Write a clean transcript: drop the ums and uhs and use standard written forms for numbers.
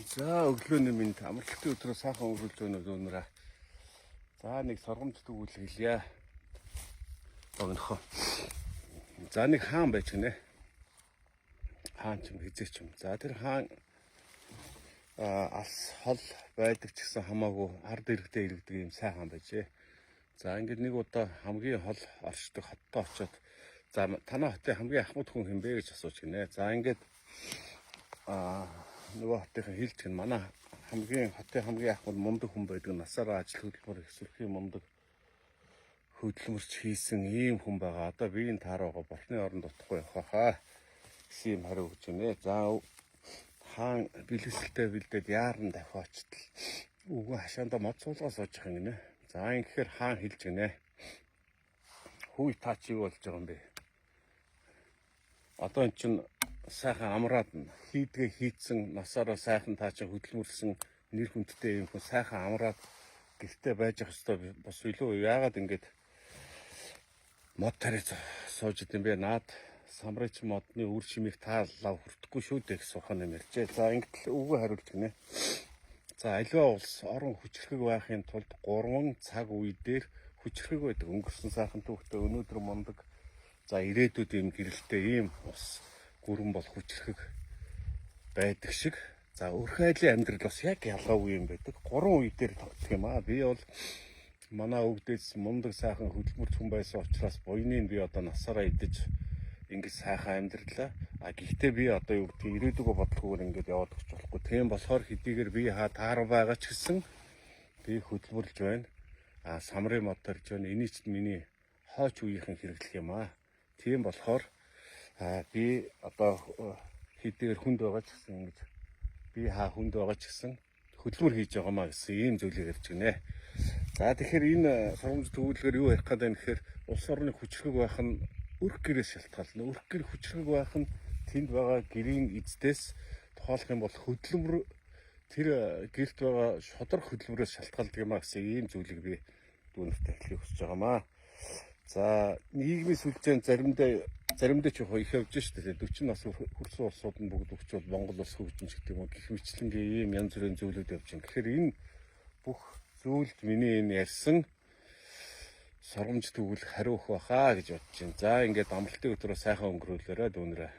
За өглөөний минь амралтын өдрөө сайхан өнгөрүүлж байна өнөрөө. За нэг сургамж төгөл хэлье. Богинохоо. За нэг хаан байж гинэ. Хаан ч юм хизээч юм. За тэр хаан алс хол байдаг ч гэсэн хамаагүй ард иргэдээ иргэдэг юм сайн хаан байжээ. За ингээд нэг удаа хамгийн хол оршдог хоттой очиод за танай хотын хамгийн ахмад хүн хэм бэ гэж асууж гинэ. За ингээд нөгөө хотын хэлж гэн манай хотын хамгийн ахмад мундаг хүн байдаг, насаараа ажил хөдөлмөр их сүрхийн мундаг хөдөлмөрч хийсэн ийм хүн байгаа. Одоо би энэ таараагаа бурхны оронд утахгүй явах хаа гэсэн юм хариу өгч гинэ. За хаан бэлгэсэлтэй бэлдээд яаран давхиачтал үгүй хашаанда мод суулгаа сууж байгаа юм гинэ. За ингэхээр хаан хэлж гинэ. Хүй та чи юу болж байгаа юм бэ? Одоо эн чинь сайхан амраад хийдгээ хийцэн насаараа сайхан таа чи хөдөлмөрлсөн нэр хүндтэй юм хүн сайхан амраад гэртээ байж ах хэвээр бас илүү яагаад ингэж мод тарих сууж идэм бэ? Наад самрыч модны үр шимийг тааллаа хүртэхгүй шүү дээ гэсэн ухаан юм ярьжээ. За ингэж үгүй хариулж гинэ. За аливаа улс орон хүчрхэг байхын тулд 3 цаг үе дээр хүчрхэг байдаг. Өнгөрсөн сайхан түүхтэй өнөөдөр мундаг. За ирээдүйд юм гэрэлтэй ийм ус гүрэн бол хүчрхэг байдаг шиг. За өрх айлын амьдрал бас яг ялгаагүй юм байдаг. 3 үе дээр тогтдог юм аа. Би бол манай өвгдөөс мундаг сайхан хөдөлмөрч хүн байсан учраас буйныг би одоо насаараа идэж ингэж сайхан амьдралаа. Гэхдээ би одоо юу гэдэг ирээдүгөө бодлохоор ингэж яваад өгч болохгүй. Тийм болохоор хэдийгээр би таар байгаа ч гэсэн би хөдөлмөрлж байна. Самрын мод тарж байна. Эний ч миний хойч үеийнхэн хэрэглэх юм аа. Тийм болохоор би одоо хэдийгээр хүнд байгаа ч гэсэн ингэж би хүнд байгаа ч гэсэн хөдөлмөр хийж байгаамаа гэсэн ийм зүйлийг ярьж гинэ. За тэгэхээр энэ сургамж төвлөгөр юу ярих гэдэг нь гэхээр улс орны хүчрхэг байх нь өрх гэрээс шалтгаална. Өрх гэр хүчрхэг байх нь тэнд байгаа гэрийн эздээс тоолох юм бол хөдөлмөр тэр гэрт байгаа шодрох хөдөлмөрөөс шалтгаалдаг юм а гэсэн ийм зүйлийг би дүүнэртээ хэлхийг хүсэж байгаамаа. За нийгмийн сүлжээнд заримдаа ч их явж штэ 40 нас хүрсэн улсууд нь бүгд өгчвөл Монгол улс хөгжимч гэдэг юм гэх мэтлэнгийн ийм янз бүрийн зүйлүүд явж байна. Тэгэхээр энэ бүх зүйлд миний энэ ярьсан сургамж төгөл хариу өгөх байхаа гэж бодож байна. За ингээд амралтын өдрөө сайхан өнгөрүүлээрэй дүүнэрээ.